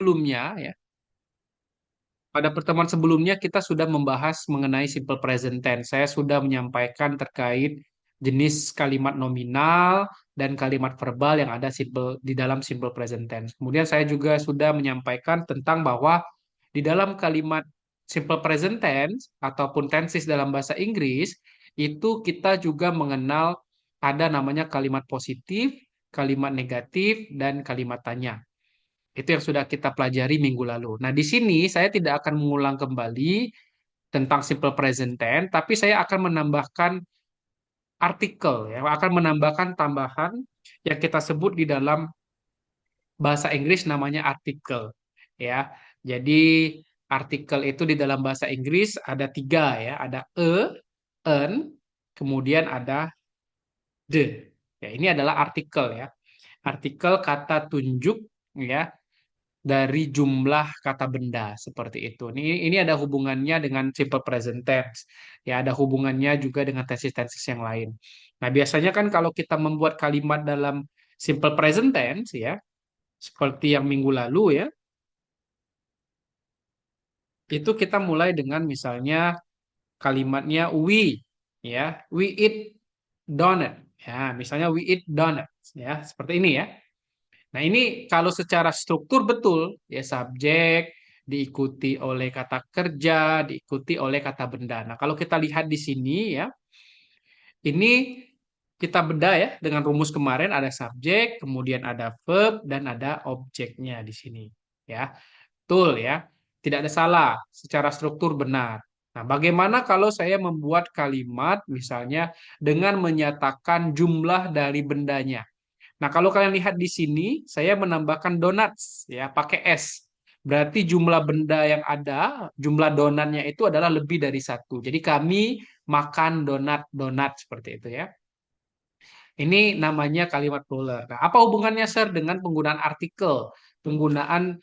sebelumnya ya, pada pertemuan sebelumnya kita sudah membahas mengenai simple present tense. Saya sudah menyampaikan terkait jenis kalimat nominal dan kalimat verbal yang ada di dalam simple present tense. Kemudian saya juga sudah menyampaikan tentang bahwa di dalam kalimat simple present tense ataupun tenses dalam bahasa Inggris itu kita juga mengenal ada namanya kalimat positif, kalimat negatif, dan kalimat tanya. Itu yang sudah kita pelajari minggu lalu. Nah, di sini saya tidak akan mengulang kembali tentang simple present tense, tapi saya akan menambahkan artikel, ya, akan menambahkan tambahan yang kita sebut di dalam bahasa Inggris namanya artikel, ya. Jadi artikel itu di dalam bahasa Inggris ada tiga, ya, ada an, kemudian ada the. Ya, ini adalah artikel, ya. Artikel kata tunjuk, ya, dari jumlah kata benda seperti itu. Ini ada hubungannya dengan simple present tense. Ya, ada hubungannya juga dengan tenses-tenses yang lain. Nah, biasanya kan kalau kita membuat kalimat dalam simple present tense ya, seperti yang minggu lalu ya, itu kita mulai dengan misalnya kalimatnya we ya, we eat donut. Ya, misalnya we eat donuts ya, seperti ini ya. Nah, ini kalau secara struktur betul, ya subjek, diikuti oleh kata kerja, diikuti oleh kata benda. Nah, kalau kita lihat di sini ya, ini kita bedah ya dengan rumus kemarin ada subjek, kemudian ada verb, dan ada objeknya di sini. Ya, betul ya. Tidak ada salah, secara struktur benar. Nah, bagaimana kalau saya membuat kalimat misalnya dengan menyatakan jumlah dari bendanya? Nah, kalau kalian lihat di sini, saya menambahkan donuts ya, pakai S. Berarti jumlah benda yang ada, jumlah donatnya itu adalah lebih dari satu. Jadi kami makan donat-donat seperti itu ya. Ini namanya kalimat plural. Nah, apa hubungannya, Sir, dengan penggunaan artikel, penggunaan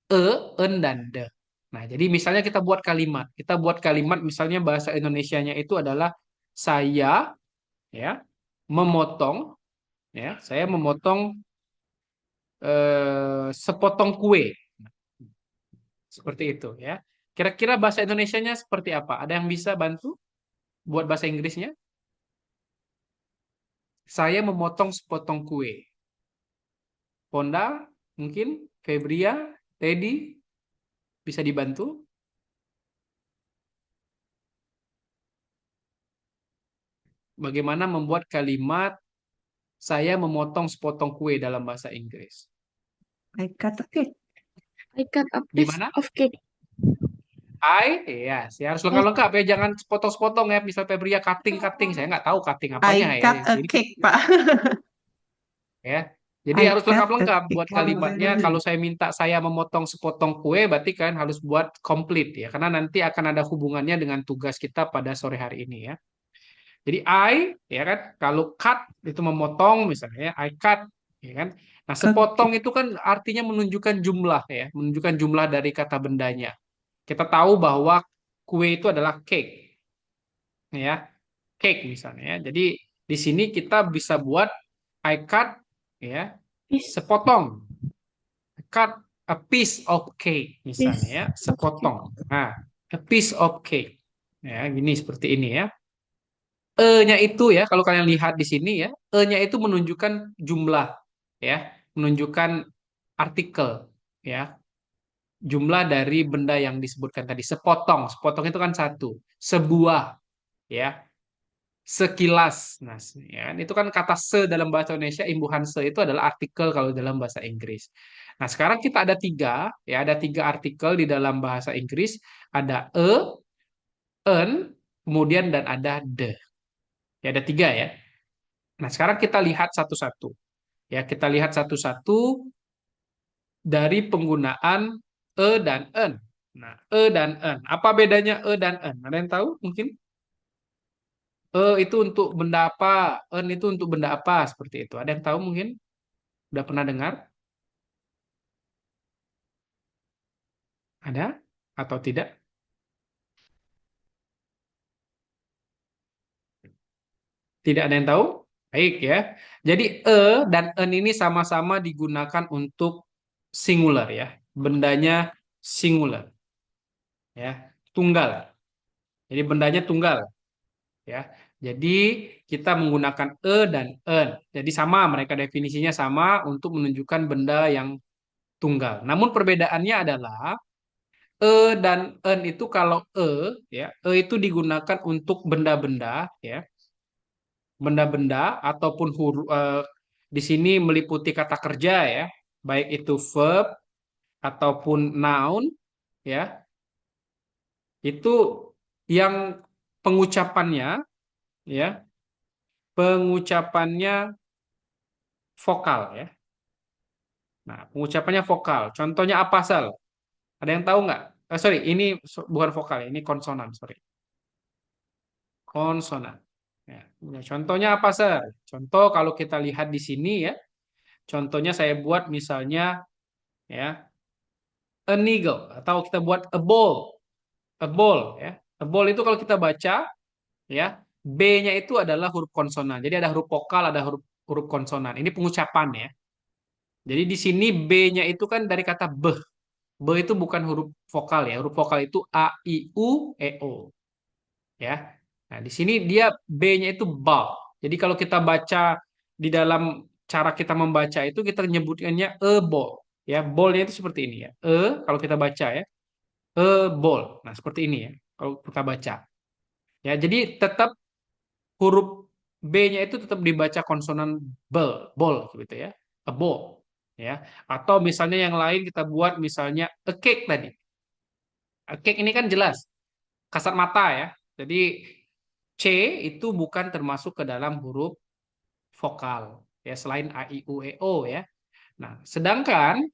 e, en, dan de? Nah, jadi misalnya kita buat kalimat. Kita buat kalimat misalnya bahasa Indonesianya itu adalah saya ya memotong saya memotong sepotong kue. Seperti itu ya. Kira-kira bahasa Indonesianya seperti apa? Ada yang bisa bantu buat bahasa Inggrisnya? Saya memotong sepotong kue. Ponda, mungkin Febria, Teddy bisa dibantu? Bagaimana membuat kalimat saya memotong sepotong kue dalam bahasa Inggris? I cut a cake. I cut a piece Gimana? of cake. Iya, sih harus lengkap-lengkap ya, jangan sepotong-sepotong ya. Misal Febria cutting-cutting, saya nggak tahu cutting apanya I ya. cut a Jadi cake, Pak. ya. Jadi I harus cut a lengkap-lengkap cake. buat kalimatnya. Kalau saya minta saya memotong sepotong kue, berarti kan harus buat komplit ya. Karena nanti akan ada hubungannya dengan tugas kita pada sore hari ini ya. Jadi ya kan, kalau cut itu memotong misalnya, I cut, ya kan. Nah, A sepotong itu kan artinya menunjukkan jumlah ya, menunjukkan jumlah dari kata bendanya. Kita tahu bahwa kue itu adalah cake, ya, cake misalnya, ya. Jadi di sini kita bisa buat I cut ya Piece, sepotong, cut a piece of cake misalnya piece ya, of cake. sepotong. Nah, a piece of cake. Ya, gini seperti ini ya. E-nya itu ya, kalau kalian lihat di sini ya, E-nya itu menunjukkan jumlah ya, menunjukkan artikel ya, jumlah dari benda yang disebutkan tadi. Sepotong, sepotong itu kan satu, sebuah ya, sekilas. Nah, ya, itu kan kata se dalam bahasa Indonesia, imbuhan se itu adalah artikel kalau dalam bahasa Inggris. Nah, sekarang kita ada tiga, ya, ada tiga artikel di dalam bahasa Inggris, ada en, kemudian dan ada the. Ya, ada tiga ya. Nah, sekarang kita lihat satu-satu. Ya, kita lihat satu-satu dari penggunaan dan en. Nah, dan en. Apa bedanya dan en? Ada yang tahu mungkin? Itu untuk benda apa? En itu untuk benda apa? Seperti itu. Ada yang tahu mungkin? Udah pernah dengar? Ada? Atau tidak? Tidak ada yang tahu? Baik ya. Jadi dan en ini sama-sama digunakan untuk singular ya. bendanya singular, ya, tunggal. Jadi bendanya tunggal, ya. Jadi kita menggunakan dan en. Jadi sama, mereka definisinya sama untuk menunjukkan benda yang tunggal. Namun perbedaannya adalah dan en itu kalau ya, itu digunakan untuk benda-benda, ya, benda-benda ataupun huruf, di sini meliputi kata kerja, ya, baik itu verb ataupun noun, ya, itu yang pengucapannya, ya, pengucapannya vokal, ya. Nah, pengucapannya vokal. Contohnya apa, Sal? Ada yang tahu nggak? Sorry, ini bukan vokal, ini konsonan, sorry. Konsonan. Ya. Ya, contohnya apa, Sir? Contoh kalau kita lihat di sini, ya. Contohnya saya buat misalnya, ya, an eagle, atau kita buat a ball. A ball, ya. A ball itu kalau kita baca, ya, B-nya itu adalah huruf konsonan. Jadi ada huruf vokal, ada huruf huruf konsonan. Ini pengucapan, ya. Jadi di sini B-nya itu kan dari kata beh. B itu bukan huruf vokal, ya. Huruf vokal itu A, I, U, E, O. Ya. Nah, di sini dia B-nya itu ba. Jadi kalau kita baca di dalam cara kita membaca itu kita nyebutkannya ball. Ya, ballnya itu seperti ini, ya. Kalau kita baca, ya, ball. Nah, seperti ini, ya. Kalau kita baca. Ya, jadi tetap huruf B-nya itu tetap dibaca konsonan ball gitu, ya. A ball, ya. Atau misalnya yang lain kita buat misalnya a cake tadi. A cake ini kan jelas kasat mata, ya. Jadi C itu bukan termasuk ke dalam huruf vokal, ya, selain A I U E O, ya. Nah, sedangkan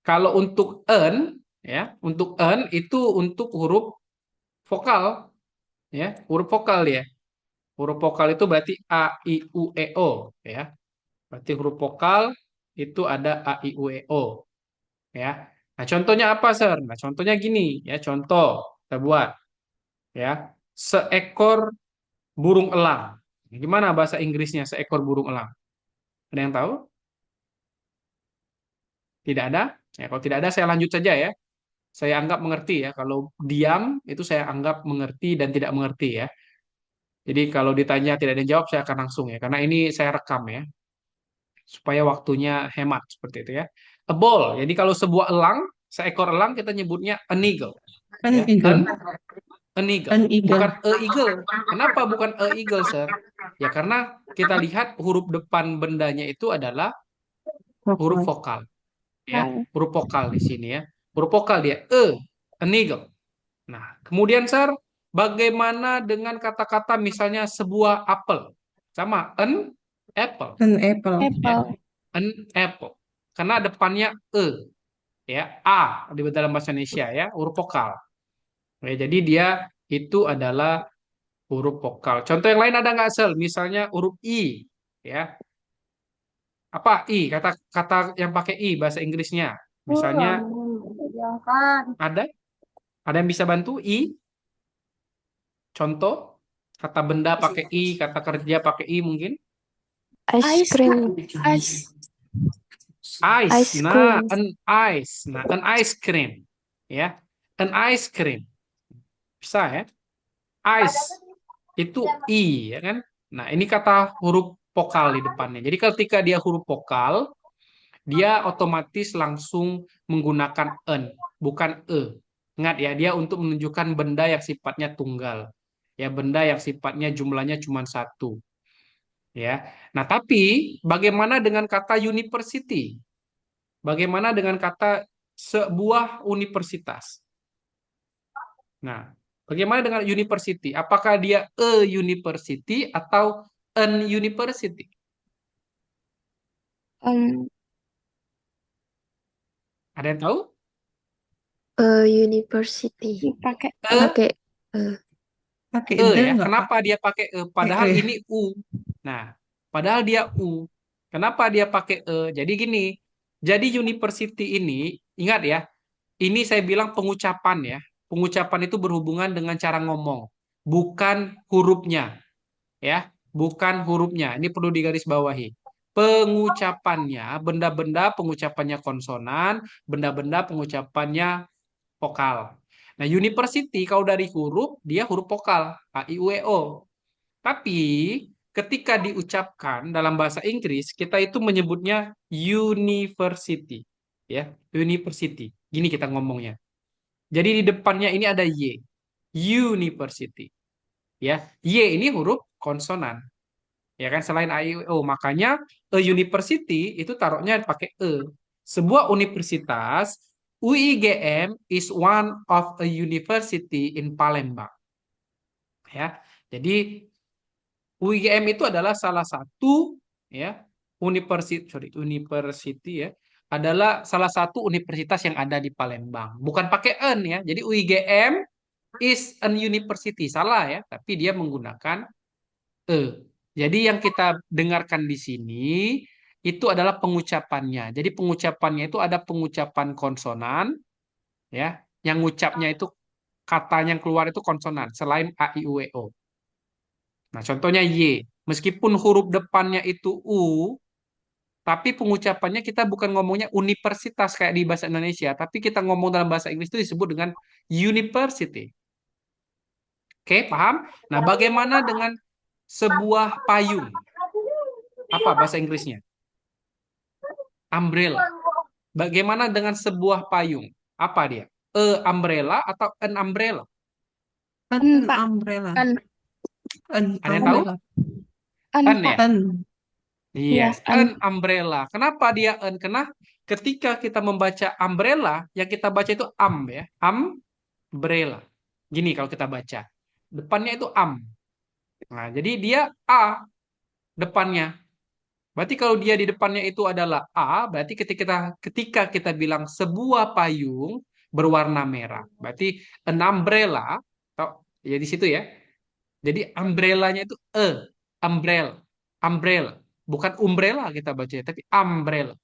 kalau untuk en, ya, untuk en itu untuk huruf vokal, ya, huruf vokal, ya. Huruf vokal itu berarti A I U E O, ya. Berarti huruf vokal itu ada A I U E O, ya. Nah, contohnya apa, Sir? Nah, contohnya gini, ya, contoh kita buat, ya. Seekor burung elang. Gimana bahasa Inggrisnya seekor burung elang? Ada yang tahu? Tidak ada? Ya, kalau tidak ada saya lanjut saja, ya. Saya anggap mengerti, ya. Kalau diam itu saya anggap mengerti dan tidak mengerti, ya. Jadi kalau ditanya tidak ada yang jawab saya akan langsung, ya. Karena ini saya rekam, ya. Supaya waktunya hemat seperti itu, ya. A ball. Jadi kalau sebuah elang, seekor elang kita nyebutnya an eagle, An ya. eagle. An eagle. An eagle. Bukan a eagle. Kenapa bukan a eagle, Sir? Ya karena kita lihat huruf depan bendanya itu adalah huruf Vokal. vokal, ya, huruf vokal di sini, ya, huruf vokal dia an eagle. Nah, kemudian, Sir, bagaimana dengan kata-kata misalnya sebuah apel, sama an apple, An apple. ya, Apple. an apple, karena depannya ya, a di dalam bahasa Indonesia, ya, huruf vokal. Ya, jadi dia itu adalah huruf vokal. Contoh yang lain ada nggak, Sir? Misalnya huruf i, ya. Apa i? Kata-kata yang pakai i bahasa Inggrisnya. Misalnya ada? Ada yang bisa bantu i? Contoh kata benda pakai i, kata kerja pakai i mungkin. Ice cream. Ice. Ice. Ice Nah, cream. an ice. Nah, an ice cream. Ya. An ice cream. Bisa, ya. Ice itu i, ya kan? Nah, ini kata huruf vokal di depannya. Jadi ketika dia huruf vokal, dia otomatis langsung menggunakan en, bukan e. Ingat, ya, dia untuk menunjukkan benda yang sifatnya tunggal. Ya, benda yang sifatnya jumlahnya cuma satu. Ya. Nah, tapi bagaimana dengan kata university? Bagaimana dengan kata sebuah universitas? Nah, bagaimana dengan university? Apakah dia a university atau an university? Um, Ada yang tahu? University. Pakai E, pakai Pakai e, the ya. nggak Kenapa dia pakai e? Padahal pakai. ini u. Nah, padahal dia u. Kenapa dia pakai e? Jadi gini. Jadi university ini, ingat, ya, ini saya bilang pengucapan, ya. Pengucapan itu berhubungan dengan cara ngomong, bukan hurufnya, ya. Bukan hurufnya. Ini perlu digarisbawahi. pengucapannya, benda-benda pengucapannya konsonan, benda-benda pengucapannya vokal. Nah, university kalau dari huruf, dia huruf vokal, A, I, U, E, O. Tapi ketika diucapkan dalam bahasa Inggris, kita itu menyebutnya university. Ya, university. Gini kita ngomongnya. Jadi di depannya ini ada Y. University. Ya, Y ini huruf konsonan. Ya kan, selain A, I, U, E, O. Makanya a university itu taruhnya pakai E. Sebuah universitas, UIGM is one of a university in Palembang. Ya. Jadi UIGM itu adalah salah satu ya university ya, adalah salah satu universitas yang ada di Palembang. Bukan pakai en ya. Jadi UIGM is an university, salah ya, tapi dia menggunakan e. Jadi yang kita dengarkan di sini itu adalah pengucapannya. Jadi pengucapannya itu ada pengucapan konsonan ya, yang ngucapnya itu katanya yang keluar itu konsonan selain A I U E O. Nah, contohnya Y. Meskipun huruf depannya itu U, tapi pengucapannya kita bukan ngomongnya universitas kayak di bahasa Indonesia, tapi kita ngomong dalam bahasa Inggris itu disebut dengan university. Oke, paham? Nah, bagaimana dengan sebuah payung? Apa bahasa Inggrisnya? Umbrella. Bagaimana dengan sebuah payung? Apa dia? Umbrella atau an umbrella? An Pak. umbrella. An, An Ada yang tahu? umbrella. an, An Pak. ya? An. Iya, Yes, an. an umbrella. Kenapa dia an? Karena ketika kita membaca umbrella, yang kita baca itu ya. Umbrella. Gini kalau kita baca. Depannya itu Nah, jadi dia A depannya. Berarti kalau dia di depannya itu adalah A, berarti ketika kita bilang sebuah payung berwarna merah, berarti an umbrella, atau ya di situ ya. Jadi umbrellanya itu umbrella, umbrella, bukan umbrella kita baca, tapi umbrella.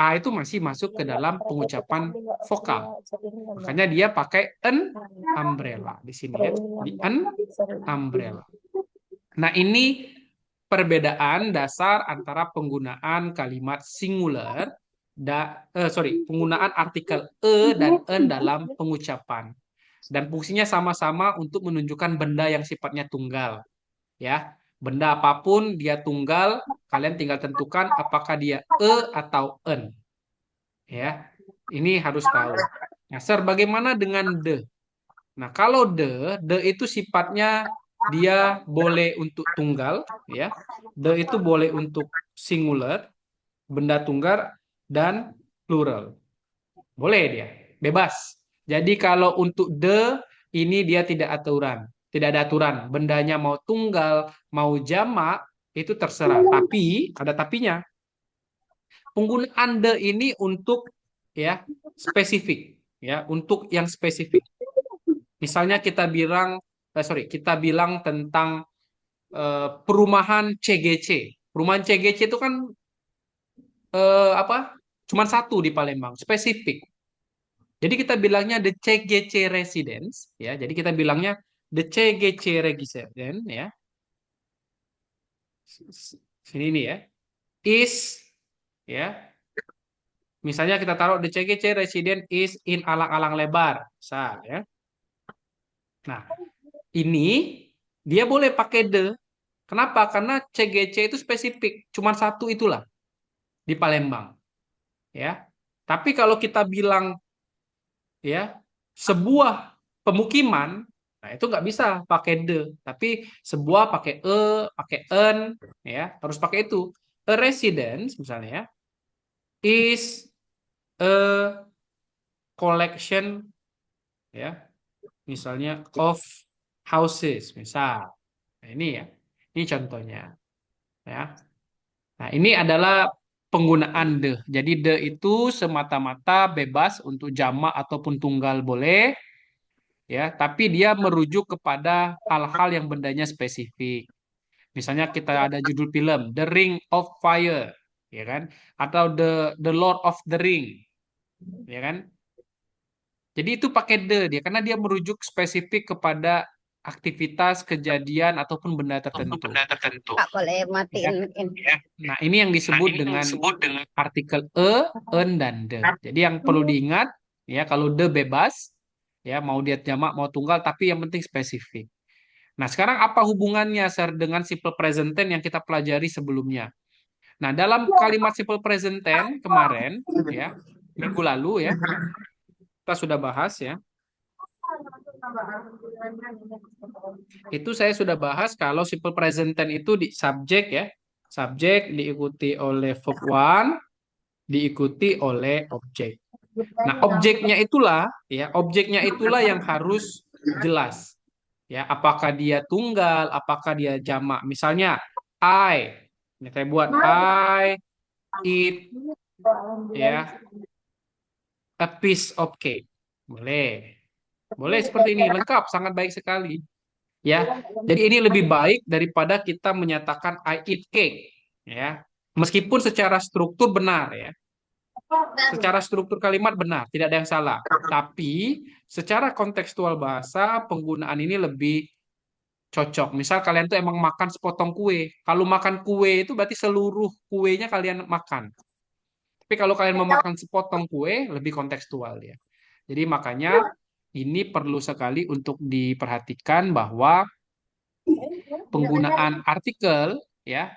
A itu masih masuk ke dalam pengucapan vokal. Makanya dia pakai an umbrella di sini ya. Di an umbrella. Nah, ini perbedaan dasar antara penggunaan kalimat singular penggunaan artikel dan en dalam pengucapan. Dan fungsinya sama-sama untuk menunjukkan benda yang sifatnya tunggal, ya. Benda apapun dia tunggal, kalian tinggal tentukan apakah dia atau en, ya. Ini harus tahu. Nah, bagaimana dengan de? Nah, kalau de itu sifatnya dia boleh untuk tunggal, ya. De itu boleh untuk singular, benda tunggal, dan plural. Boleh dia, bebas. Jadi kalau untuk de, ini dia tidak ada aturan. Bendanya mau tunggal, mau jamak, itu terserah. Tapi, ada tapinya. Penggunaan de ini untuk ya spesifik, ya, untuk yang spesifik. Misalnya kita bilang tentang perumahan CGC. Perumahan CGC itu kan apa? Cuman satu di Palembang, spesifik. Jadi kita bilangnya the CGC Residence, ya. Jadi kita bilangnya the CGC Residence, ya. Sini nih ya. Is, ya. Misalnya kita taruh the CGC Residence is in Alang-Alang Lebar, misal, ya. Nah, ini dia boleh pakai the. Kenapa? Karena CGC itu spesifik, cuman satu itulah di Palembang, ya. Tapi kalau kita bilang ya sebuah pemukiman, nah itu nggak bisa pakai the, tapi sebuah pakai pakai en, ya harus pakai itu. A residence misalnya ya is a collection ya, misalnya of houses misal. Nah, ini ya, ini contohnya ya. Nah, ini adalah penggunaan the. Jadi the itu semata-mata bebas untuk jamak ataupun tunggal boleh, ya, tapi dia merujuk kepada hal-hal yang bendanya spesifik. Misalnya kita ada judul film The Ring of Fire, ya kan? Atau The Lord of the Ring, ya kan? Jadi itu pakai the dia karena dia merujuk spesifik kepada aktivitas, kejadian ataupun benda tertentu. Kak boleh Ya. matiin ini. Nah, ini yang disebut dengan artikel en, dan de. Jadi yang perlu diingat ya, kalau de bebas ya, mau dia jamak mau tunggal tapi yang penting spesifik. Nah, sekarang apa hubungannya Sir dengan simple present tense yang kita pelajari sebelumnya? Nah, dalam kalimat simple present tense kemarin ya, minggu lalu ya, kita sudah bahas ya. Itu saya sudah bahas kalau simple present tense itu di subjek ya. Subjek diikuti oleh verb one, diikuti oleh objek. Nah, objeknya itulah yang harus jelas. Ya, apakah dia tunggal, apakah dia jamak. Misalnya I, ini saya buat I eat ya a piece of cake. Boleh. Boleh seperti ini, lengkap, sangat baik sekali. Ya. Jadi ini lebih baik daripada kita menyatakan I eat cake, ya. Meskipun secara struktur benar ya. Secara struktur kalimat benar, tidak ada yang salah. Tapi secara kontekstual bahasa, penggunaan ini lebih cocok. Misal kalian tuh emang makan sepotong kue. Kalau makan kue itu berarti seluruh kuenya kalian makan. Tapi kalau kalian memakan sepotong kue, lebih kontekstual ya. Jadi makanya ini perlu sekali untuk diperhatikan bahwa penggunaan artikel ya